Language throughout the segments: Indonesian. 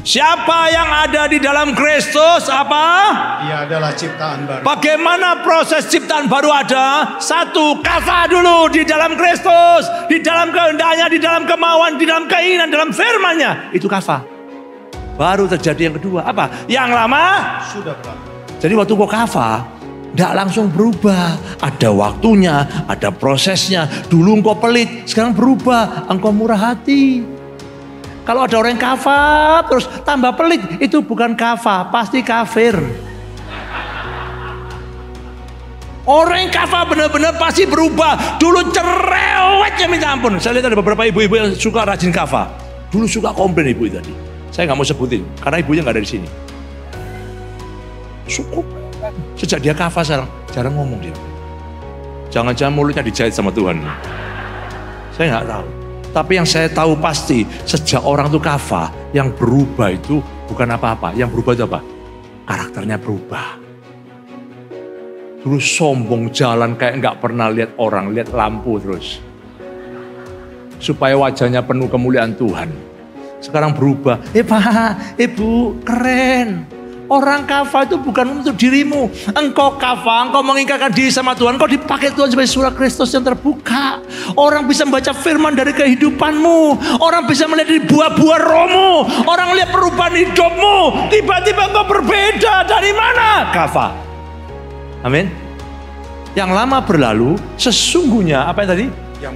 Siapa yang ada di dalam Kristus apa? Ia adalah ciptaan baru. Bagaimana proses ciptaan baru ada? Satu, kafah dulu di dalam Kristus, di dalam kehendaknya, di dalam kemauan, di dalam keinginan, dalam firman-Nya. Itu kafah. Baru terjadi yang kedua, apa? Yang lama Sudah berlalu. jadi waktu kau kafah, tidak langsung berubah. Ada waktunya, ada prosesnya. Dulu engkau pelit, sekarang berubah. Engkau murah hati. Kalau ada orang yang kafah terus tambah pelit, itu bukan kafah, pasti kafir. Orang yang kafah benar-benar pasti berubah. Dulu cerewetnya minta ampun. Saya lihat ada beberapa ibu-ibu yang suka rajin kafah. Dulu suka komplain ibu tadi. Saya nggak mau sebutin karena ibunya nggak ada di sini. Cukup. Sejak dia kafah sekarang jarang ngomong dia. Jangan-jangan mulutnya dijahit sama Tuhan. Saya nggak tahu. Tapi yang saya tahu pasti sejak orang itu kafah, yang berubah itu bukan apa-apa. Yang berubah itu apa? Karakternya berubah. Dulu sombong jalan kayak nggak pernah lihat orang, lihat lampu terus. Supaya wajahnya penuh kemuliaan Tuhan. Sekarang berubah. Pak, Ibu, keren. Orang kafah itu bukan untuk dirimu. Engkau kafah, engkau mengingkarkan diri sama Tuhan. Engkau dipakai Tuhan sebagai surat Kristus yang terbuka. Orang bisa membaca firman dari kehidupanmu. Orang bisa melihat dari buah-buah rohmu. Orang lihat perubahan hidupmu. Tiba-tiba engkau berbeda. Dari mana? Kafah. Amin. Yang lama berlalu, sesungguhnya apa yang tadi?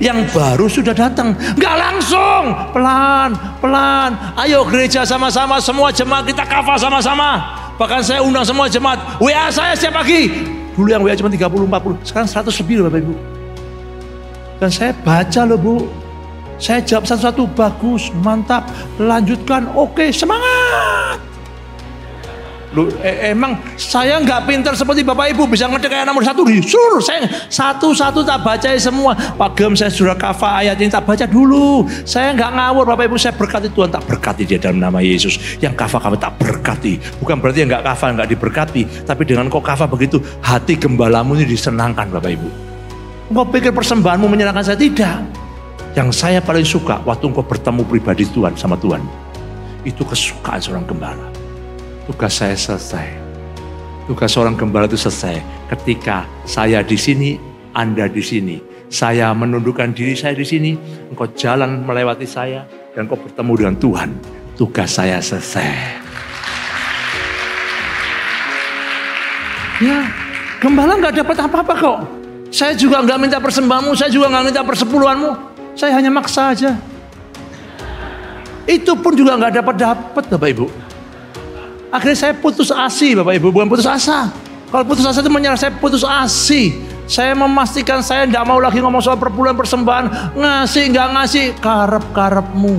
Yang baru sudah datang. Nggak langsung, pelan-pelan. Ayo gereja sama-sama, semua jemaat kita kafah sama-sama. Bahkan saya undang semua jemaat. WA saya setiap pagi. Dulu yang WA cuma 30-40, sekarang 100 lebih loh Bapak Ibu. Dan saya baca loh Bu. Saya jawab satu-satu, bagus, mantap, lanjutkan, oke, semangat. Loh, emang saya nggak pintar seperti Bapak Ibu bisa ngetik kayak nomor 1 disuruh. Saya satu-satu tak baca semua. Pak Gem, saya sudah kafah ayat ini tak baca dulu. Saya nggak ngawur Bapak Ibu, saya berkati Tuhan, tak berkati dia dalam nama Yesus. Yang kafah tak berkati. Bukan berarti yang nggak kafah nggak diberkati, tapi dengan kau kafah begitu hati gembalamu ini disenangkan Bapak Ibu. Engkau pikir persembahanmu menyenangkan saya? Tidak. Yang saya paling suka waktu engkau bertemu pribadi Tuhan sama Tuhan, itu kesukaan seorang gembala. Tugas saya selesai. Tugas seorang gembala itu selesai ketika saya di sini, Anda di sini. Saya menundukkan diri saya di sini, engkau jalan melewati saya dan engkau bertemu dengan Tuhan. Tugas saya selesai. Ya, gembala nggak dapat apa-apa kok. Saya juga nggak minta persembahanmu, saya juga nggak minta persepuluhanmu. Saya hanya maksa aja. Itu pun juga nggak dapat Bapak Ibu. Akhirnya saya putus asa Bapak Ibu, bukan putus asa. Kalau putus asa itu menyerah, saya putus asa. Saya memastikan saya tidak mau lagi ngomong soal perpuluhan persembahan. Ngasih nggak ngasih, karep-karepmu.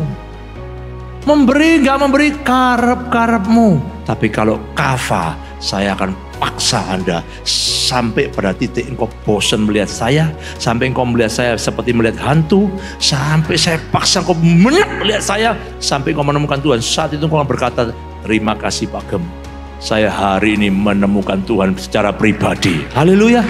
Memberi nggak memberi, karep-karepmu. Tapi kalau kafah, saya akan paksa Anda sampai pada titik engkau bosan melihat saya, sampai engkau melihat saya seperti melihat hantu, sampai saya paksa engkau melihat saya, sampai engkau menemukan Tuhan. Saat itu engkau berkata, terima kasih Pak Gem, saya hari ini menemukan Tuhan secara pribadi. Haleluya.